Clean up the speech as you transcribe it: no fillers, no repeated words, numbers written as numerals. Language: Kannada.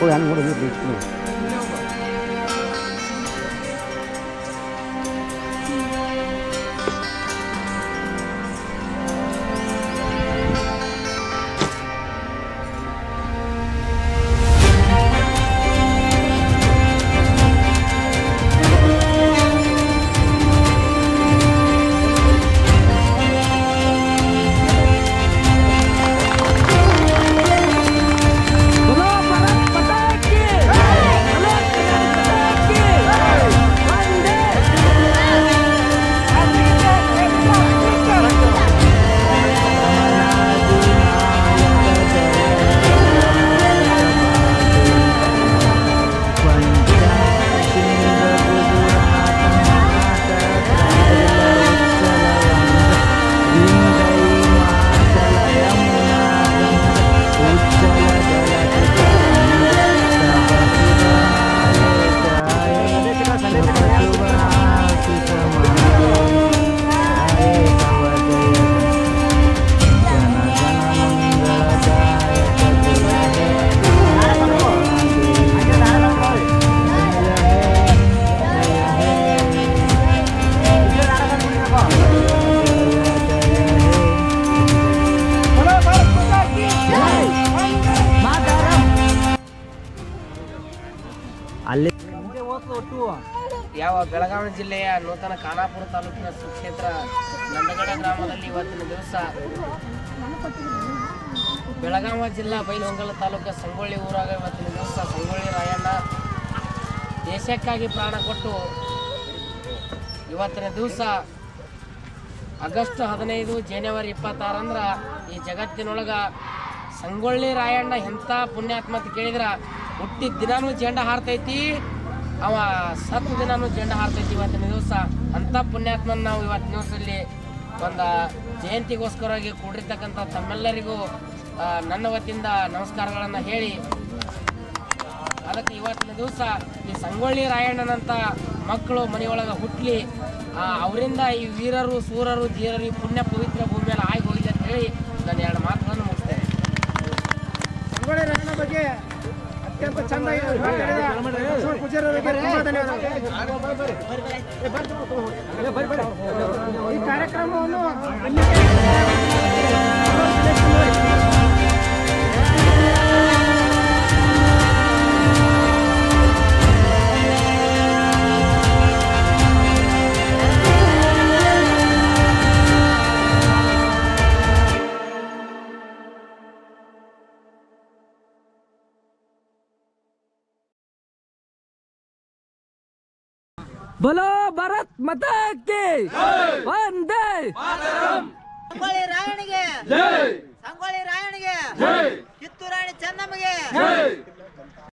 ಹೋಗಿ ಹಂಗೆ ನೋಡಿ ಅಲ್ಲಿ ಯಾವ ಬೆಳಗಾವಿ ಜಿಲ್ಲೆಯ ನೂತನ ಖಾನಾಪುರ ತಾಲೂಕಿನ ಸುಕ್ಷೇತ್ರ ನಂದಗಡ ಗ್ರಾಮದಲ್ಲಿ ಇವತ್ತಿನ ದಿವಸ ಬೆಳಗಾವಿ ಜಿಲ್ಲಾ ಬೈಲಹೊಂಗಲ ತಾಲೂಕು ಸಂಗೊಳ್ಳಿ ಊರಾಗ ಇವತ್ತಿನ ದಿವಸ ಸಂಗೊಳ್ಳಿ ರಾಯಣ್ಣ ದೇಶಕ್ಕಾಗಿ ಪ್ರಾಣ ಕೊಟ್ಟು ಇವತ್ತಿನ ದಿವಸ ಆಗಸ್ಟ್ 15 ಜನವರಿ 26 ಅಂದ್ರೆ ಈ ಜಗತ್ತಿನೊಳಗ ಸಂಗೊಳ್ಳಿ ರಾಯಣ್ಣ ಎಂಥ ಪುಣ್ಯಾತ್ಮ ಅಂತ ಕೇಳಿದ್ರೆ ಹುಟ್ಟಿದ ದಿನಾನೂ ಜೆಂಡ ಹಾರ್ತೈತಿ, ಅವ ಸತ್ತು ದಿನಾನೂ ಜೆಂಡ ಹಾರ್ತೈತಿ ಇವತ್ತಿನ ದಿವಸ. ಅಂಥ ಪುಣ್ಯಾತ್ಮನ ನಾವು ಇವತ್ತಿನ ದಿವಸದಲ್ಲಿ ಒಂದು ಜಯಂತಿಗೋಸ್ಕರವಾಗಿ ಕೂಡಿರ್ತಕ್ಕಂಥ ತಮ್ಮೆಲ್ಲರಿಗೂ ನನ್ನ ವತಿಯಿಂದ ನಮಸ್ಕಾರಗಳನ್ನು ಹೇಳಿ, ಅದಕ್ಕೆ ಇವತ್ತಿನ ದಿವಸ ಈ ಸಂಗೊಳ್ಳಿ ರಾಯಣ್ಣನಂಥ ಮಕ್ಕಳು ಮನೆಯೊಳಗೆ ಹುಟ್ಟಲಿ, ಅವರಿಂದ ಈ ವೀರರು ಸೂರರು ಧೀರರು ಈ ಪುಣ್ಯ ಪವಿತ್ರ ಭೂಮಿಯಲ್ಲಿ ಆಗಿ ಹೋಗಿದೆ ಅಂತ ಹೇಳಿ ನಾನು ಎರಡು ಮಾತುಗಳನ್ನು ಮುಗಿಸ್ತೇನೆ. ಸಂಗೊಳ್ಳಿ ರಾಯಣ್ಣ ಬಗ್ಗೆ ಅತ್ಯಂತ ಚಂದ ಈ ಕಾರ್ಯಕ್ರಮವನ್ನು बोलो भारत माता की वंदे ಸಂಗೊಳ್ಳಿ ರಾಯಣಿಗೆ, ಸಂಗೊಳ್ಳಿ ರಾಯಣಿಗೆ, ಕಿತ್ತೂರು ರಾಣಿ ಚೆನ್ನಮ್ಮಗೆ